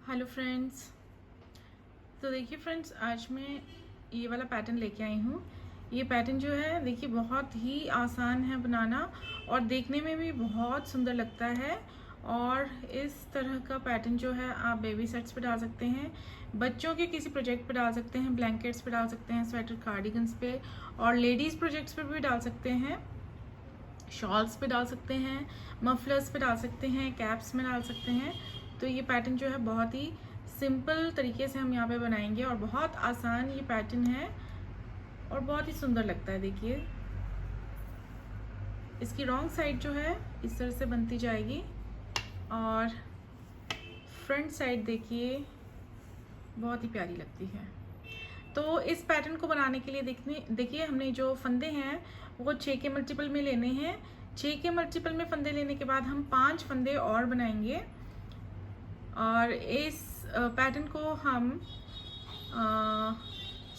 Hello friends. तो देखिए friends, आज मैं ये वाला पैटर्न लेके आई हूँ। ये पैटर्न जो है देखिए बहुत ही आसान है बनाना और देखने में भी बहुत सुंदर लगता है। और इस तरह का पैटर्न जो है आप बेबी सेट्स पे डाल सकते हैं, बच्चों के किसी प्रोजेक्ट पे डाल सकते हैं, ब्लैंकेट्स पे डाल सकते हैं, स्वेटर कार्डिगन्स पे, और लेडीज़ प्रोजेक्ट्स पे भी डाल सकते हैं, शॉल्स पे डाल सकते हैं, मफलर्स पे डाल सकते हैं, कैप्स में डाल सकते हैं। तो ये पैटर्न जो है बहुत ही सिंपल तरीके से हम यहाँ पे बनाएंगे और बहुत आसान ये पैटर्न है और बहुत ही सुंदर लगता है। देखिए इसकी रॉन्ग साइड जो है इस तरह से बनती जाएगी और फ्रंट साइड देखिए बहुत ही प्यारी लगती है। तो इस पैटर्न को बनाने के लिए देखिए हमने जो फंदे हैं वो 6 के मल्टीपल में लेने हैं। 6 के मल्टीपल में फंदे लेने के बाद हम 5 फंदे और बनाएंगे और इस पैटर्न को हम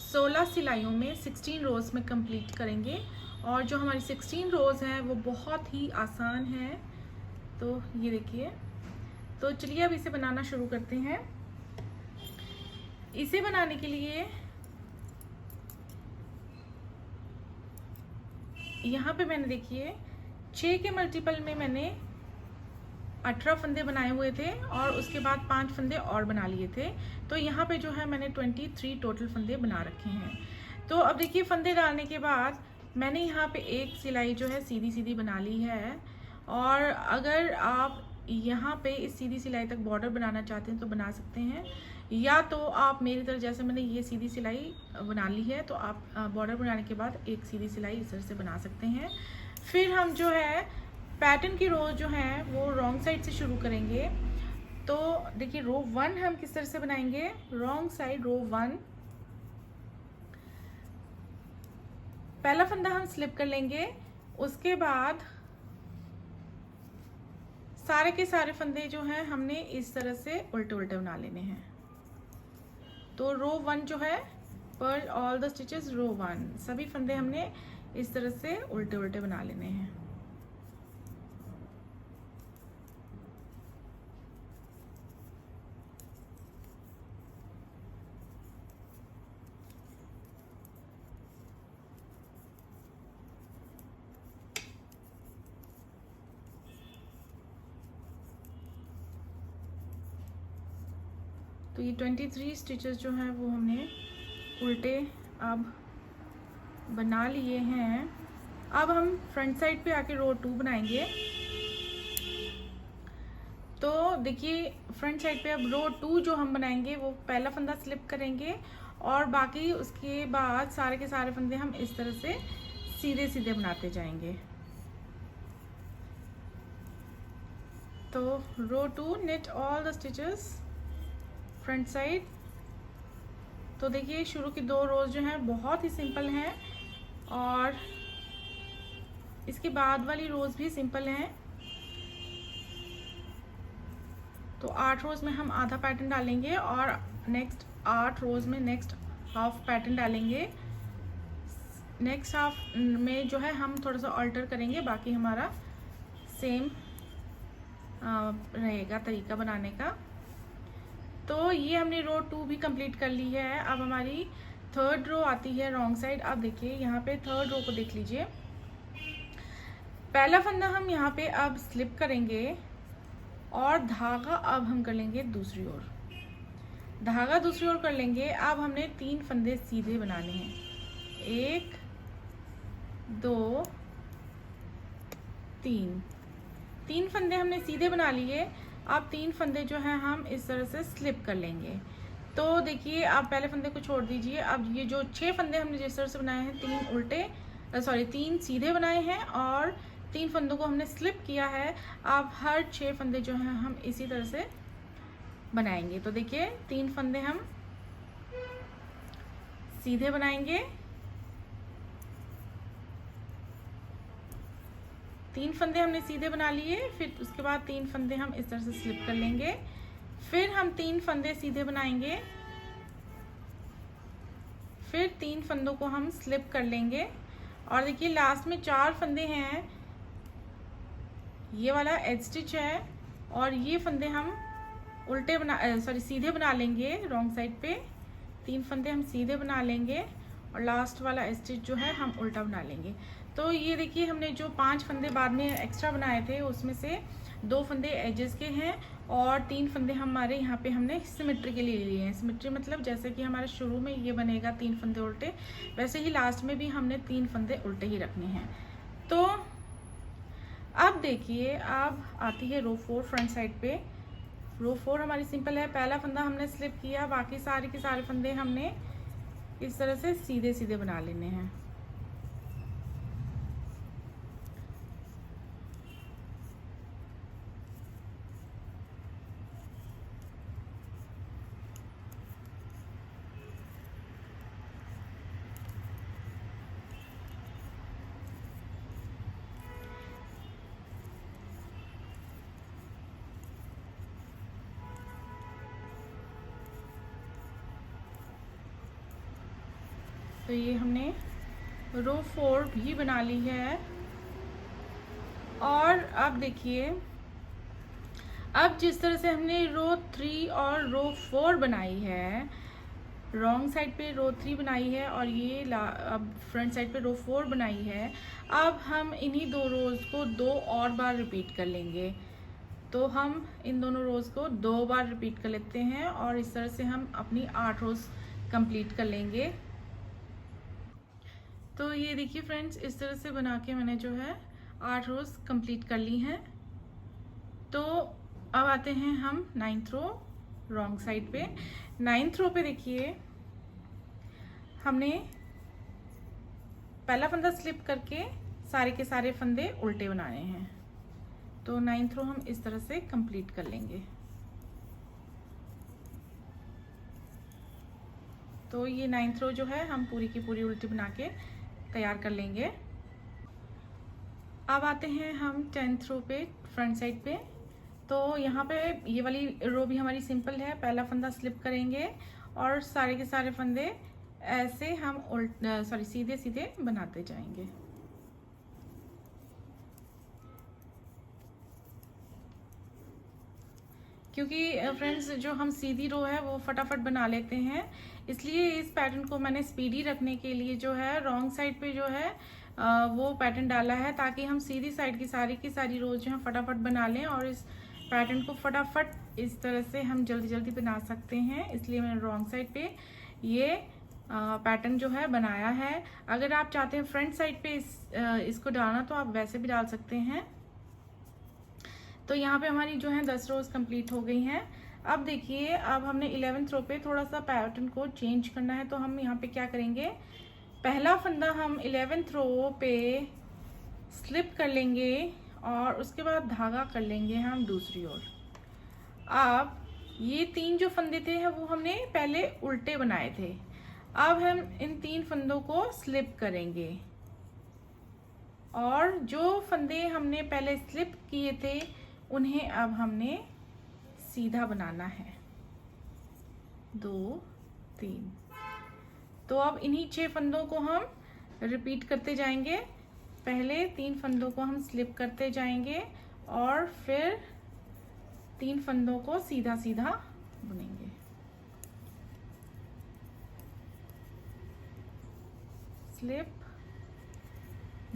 16 सिलाइयों में 16 रोज़ में कंप्लीट करेंगे। और जो हमारी 16 रोज़ हैं वो बहुत ही आसान है। तो ये देखिए, तो चलिए अब इसे बनाना शुरू करते हैं। इसे बनाने के लिए यहाँ पे मैंने देखिए 6 के मल्टीपल में मैंने 18 फंदे बनाए हुए थे और उसके बाद 5 फंदे और बना लिए थे। तो यहाँ पे जो है मैंने 23 टोटल फंदे बना रखे हैं। तो अब देखिए फंदे डालने के बाद मैंने यहाँ पे एक सिलाई जो है सीधी सीधी बना ली है। और अगर आप यहाँ पे इस सीधी सिलाई तक बॉर्डर बनाना चाहते हैं तो बना सकते हैं, या तो आप मेरी तरह जैसे मैंने ये सीधी सिलाई बना ली है तो आप बॉर्डर बनाने के बाद एक सीधी सिलाई इस तरह से बना सकते हैं। फिर हम जो है पैटर्न की रो जो है वो रॉन्ग साइड से शुरू करेंगे। तो देखिए रो 1 हम किस तरह से बनाएंगे। रॉन्ग साइड रो 1, पहला फंदा हम स्लिप कर लेंगे, उसके बाद सारे के सारे फंदे जो हैं हमने इस तरह से उल्टे उल्टे बना लेने हैं। तो रो 1 जो है पर ऑल द स्टिचेस रो 1, सभी फंदे हमने इस तरह से उल्टे उल्टे बना लेने हैं। तो ये 23 स्टिचेस जो हैं वो हमने उल्टे अब बना लिए हैं। अब हम फ्रंट साइड पे आके रो 2 बनाएंगे। तो देखिए फ्रंट साइड पे अब रो 2 जो हम बनाएंगे वो पहला फंदा स्लिप करेंगे और बाकी उसके बाद सारे के सारे फंदे हम इस तरह से सीधे सीधे बनाते जाएंगे। तो रो 2 knit all the stitches front side. तो देखिए शुरू की 2 रोज जो हैं बहुत ही सिंपल हैं और इसके बाद वाली रोज भी सिंपल हैं। तो 8 रोज में हम आधा पैटर्न डालेंगे और नेक्स्ट 8 रोज में नेक्स्ट हाफ पैटर्न डालेंगे। नेक्स्ट हाफ में जो है हम थोड़ा सा ऑल्टर करेंगे, बाकी हमारा सेम रहेगा तरीका बनाने का। तो ये हमने रो 2 भी कंप्लीट कर ली है। अब हमारी थर्ड रो आती है रॉन्ग साइड। अब देखिए यहाँ पे थर्ड रो को देख लीजिए, पहला फंदा हम यहाँ पे अब स्लिप करेंगे और धागा अब हम कर लेंगे दूसरी ओर, धागा दूसरी ओर कर लेंगे। अब हमने 3 फंदे सीधे बनाने हैं, 1 2 3 फंदे हमने सीधे बना लिए। अब 3 फंदे जो हैं हम इस तरह से स्लिप कर लेंगे। तो देखिए आप पहले फंदे को छोड़ दीजिए। अब ये जो 6 फंदे हमने जिस तरह से बनाए हैं, 3 सीधे बनाए हैं और 3 फंदों को हमने स्लिप किया है। अब हर 6 फंदे जो हैं हम इसी तरह से बनाएंगे। तो देखिए 3 फंदे हम सीधे बनाएंगे, 3 फंदे हमने सीधे बना लिए, फिर उसके बाद 3 फंदे हम इस तरह से स्लिप कर लेंगे, फिर हम 3 फंदे सीधे बनाएंगे, फिर 3 फंदों को हम स्लिप कर लेंगे और देखिए लास्ट में 4 फंदे हैं, ये वाला एज स्टिच है और ये फंदे हम उल्टे सीधे बना लेंगे रॉन्ग साइड पे, 3 फंदे हम सीधे बना लेंगे और लास्ट वाला स्टिच जो है हम उल्टा बना लेंगे। तो ये देखिए हमने जो 5 फंदे बाद में एक्स्ट्रा बनाए थे उसमें से 2 फंदे एजेस के हैं और 3 फंदे हमारे यहाँ पे हमने सिमेट्री के लिए लिए हैं। सिमेट्री मतलब जैसे कि हमारे शुरू में ये बनेगा 3 फंदे उल्टे, वैसे ही लास्ट में भी हमने 3 फंदे उल्टे ही रखने हैं। तो अब देखिए अब आती है रो 4 फ्रंट साइड पे। रो 4 हमारी सिंपल है, पहला फंदा हमने स्लिप किया, बाकी सारे के सारे फंदे हमने इस तरह से सीधे सीधे बना लेने हैं। तो ये हमने रो 4 भी बना ली है। और अब देखिए अब जिस तरह से हमने रो 3 और रो 4 बनाई है, रॉन्ग साइड पे रो 3 बनाई है और ये अब फ्रंट साइड पे रो 4 बनाई है, अब हम इन्हीं 2 रोज को 2 और बार रिपीट कर लेंगे। तो हम इन दोनों रोज को 2 बार रिपीट कर लेते हैं और इस तरह से हम अपनी 8 रोज कंप्लीट कर लेंगे। तो ये देखिए फ्रेंड्स, इस तरह से बना के मैंने जो है 8 रोज कंप्लीट कर ली हैं। तो अब आते हैं हम 9th रो रॉन्ग साइड पे। 9th रो पे देखिए हमने पहला फंदा स्लिप करके सारे के सारे फंदे उल्टे बनाने हैं। तो 9th रो हम इस तरह से कंप्लीट कर लेंगे। तो ये 9th रो जो है हम पूरी की पूरी उल्टी बना के तैयार कर लेंगे। अब आते हैं हम 10th रो पे फ्रंट साइड पे। तो यहाँ पे ये वाली रो भी हमारी सिंपल है, पहला फंदा स्लिप करेंगे और सारे के सारे फंदे ऐसे हम सीधे सीधे बनाते जाएंगे। क्योंकि फ्रेंड्स जो हम सीधी रो है वो फटाफट बना लेते हैं, इसलिए इस पैटर्न को मैंने स्पीडी रखने के लिए जो है रॉन्ग साइड पे जो है वो पैटर्न डाला है, ताकि हम सीधी साइड की सारी रोज जो है फटाफट बना लें और इस पैटर्न को फटाफट इस तरह से हम जल्दी जल्दी बना सकते हैं। इसलिए मैंने रॉन्ग साइड पे ये पैटर्न जो है बनाया है। अगर आप चाहते हैं फ्रंट साइड पे इसको डालना तो आप वैसे भी डाल सकते हैं। तो यहाँ पे हमारी जो है 10 रोज कंप्लीट हो गई हैं। अब देखिए अब हमने 11th रो पे थोड़ा सा पैटर्न को चेंज करना है। तो हम यहाँ पे क्या करेंगे, पहला फंदा हम 11th रो पे स्लिप कर लेंगे और उसके बाद धागा कर लेंगे हम दूसरी ओर। अब ये 3 जो फंदे थे वो हमने पहले उल्टे बनाए थे, अब हम इन 3 फंदों को स्लिप करेंगे और जो फंदे हमने पहले स्लिप किए थे उन्हें अब हमने सीधा बनाना है। 2 3। तो अब इन्हीं 6 फंदों को हम रिपीट करते जाएंगे। पहले 3 फंदों को हम स्लिप करते जाएंगे और फिर 3 फंदों को सीधा सीधा बुनेंगे। Slip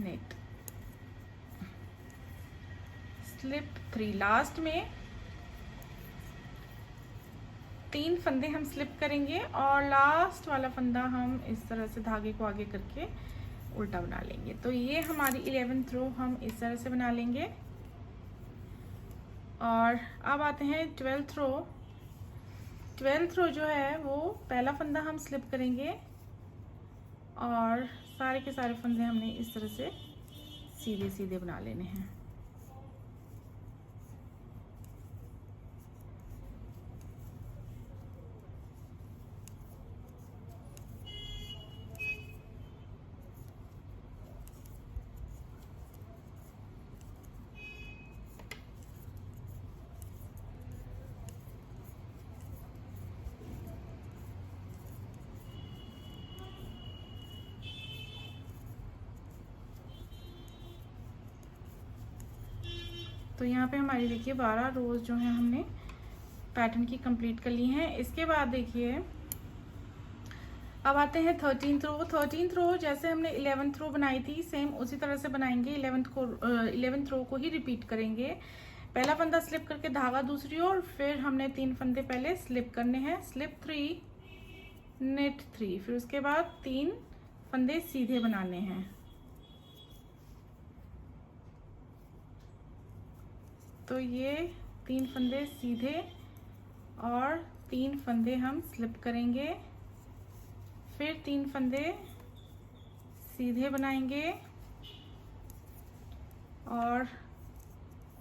net slip 3। लास्ट में 3 फंदे हम स्लिप करेंगे और लास्ट वाला फंदा हम इस तरह से धागे को आगे करके उल्टा बना लेंगे। तो ये हमारी 11th रो हम इस तरह से बना लेंगे। और अब आते हैं 12th रो। 12th रो जो है वो पहला फंदा हम स्लिप करेंगे और सारे के सारे फंदे हमने इस तरह से सीधे सीधे बना लेने हैं। तो यहाँ पे हमारी देखिए 12 रोज जो है हमने पैटर्न की कंप्लीट कर ली हैं। इसके बाद देखिए अब आते हैं 13th रो। 13th रो जैसे हमने 11th रो बनाई थी सेम उसी तरह से बनाएंगे। 11th रो को ही रिपीट करेंगे। पहला फंदा स्लिप करके धागा दूसरी ओर, फिर हमने 3 फंदे पहले स्लिप करने हैं, स्लिप 3 नेट 3, फिर उसके बाद 3 फंदे सीधे बनाने हैं। तो ये 3 फंदे सीधे और 3 फंदे हम स्लिप करेंगे, फिर 3 फंदे सीधे बनाएंगे और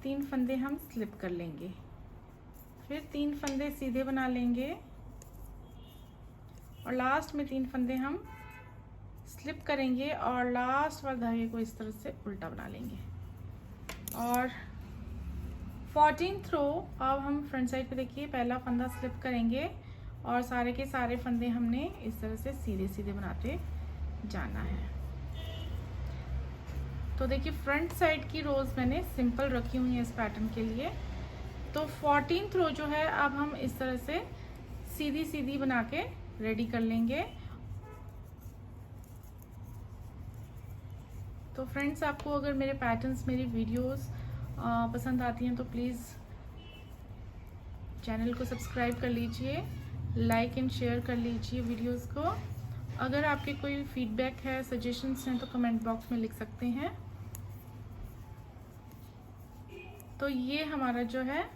3 फंदे हम स्लिप कर लेंगे, फिर 3 फंदे सीधे बना लेंगे और लास्ट में 3 फंदे हम स्लिप करेंगे और लास्ट वाले धागे को इस तरह से उल्टा बना लेंगे। और 14th रो अब हम फ्रंट साइड पे देखिए पहला फंदा स्लिप करेंगे और सारे के सारे फंदे हमने इस तरह से सीधे सीधे बनाते जाना है। तो देखिए फ्रंट साइड की रोज मैंने सिंपल रखी हुई है इस पैटर्न के लिए। तो 14th रो जो है अब हम इस तरह से सीधी सीधी बना के रेडी कर लेंगे। तो फ्रेंड्स आपको अगर मेरे पैटर्न्स मेरी वीडियोस पसंद आती हैं तो प्लीज़ चैनल को सब्सक्राइब कर लीजिए, लाइक एंड शेयर कर लीजिए वीडियोस को। अगर आपके कोई फीडबैक है, सजेशंस हैं तो कमेंट बॉक्स में लिख सकते हैं। तो ये हमारा जो है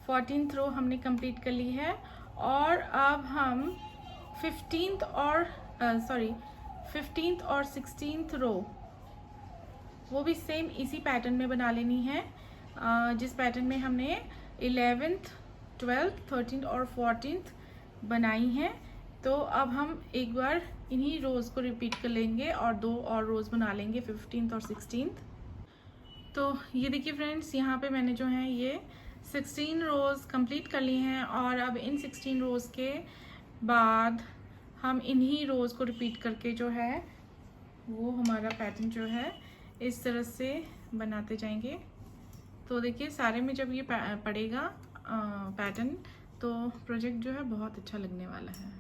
14th रो हमने कंप्लीट कर ली है और अब हम 15th और 16th रो वो भी सेम इसी पैटर्न में बना लेनी है जिस पैटर्न में हमने 11th, 12th, 13th और 14th बनाई हैं। तो अब हम एक बार इन्हीं रोज़ को रिपीट कर लेंगे और 2 और रोज़ बना लेंगे 15th और 16th। तो ये देखिए फ्रेंड्स यहाँ पे मैंने जो है ये 16 रोज़ कंप्लीट कर ली हैं और अब इन 16 रोज़ के बाद हम इन्हीं रोज़ को रिपीट करके जो है वो हमारा पैटर्न जो है इस तरह से बनाते जाएंगे। तो देखिए सारे में जब ये पड़ेगा पैटर्न तो प्रोजेक्ट जो है बहुत अच्छा लगने वाला है।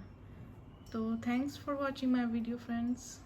तो thanks for watching my video friends.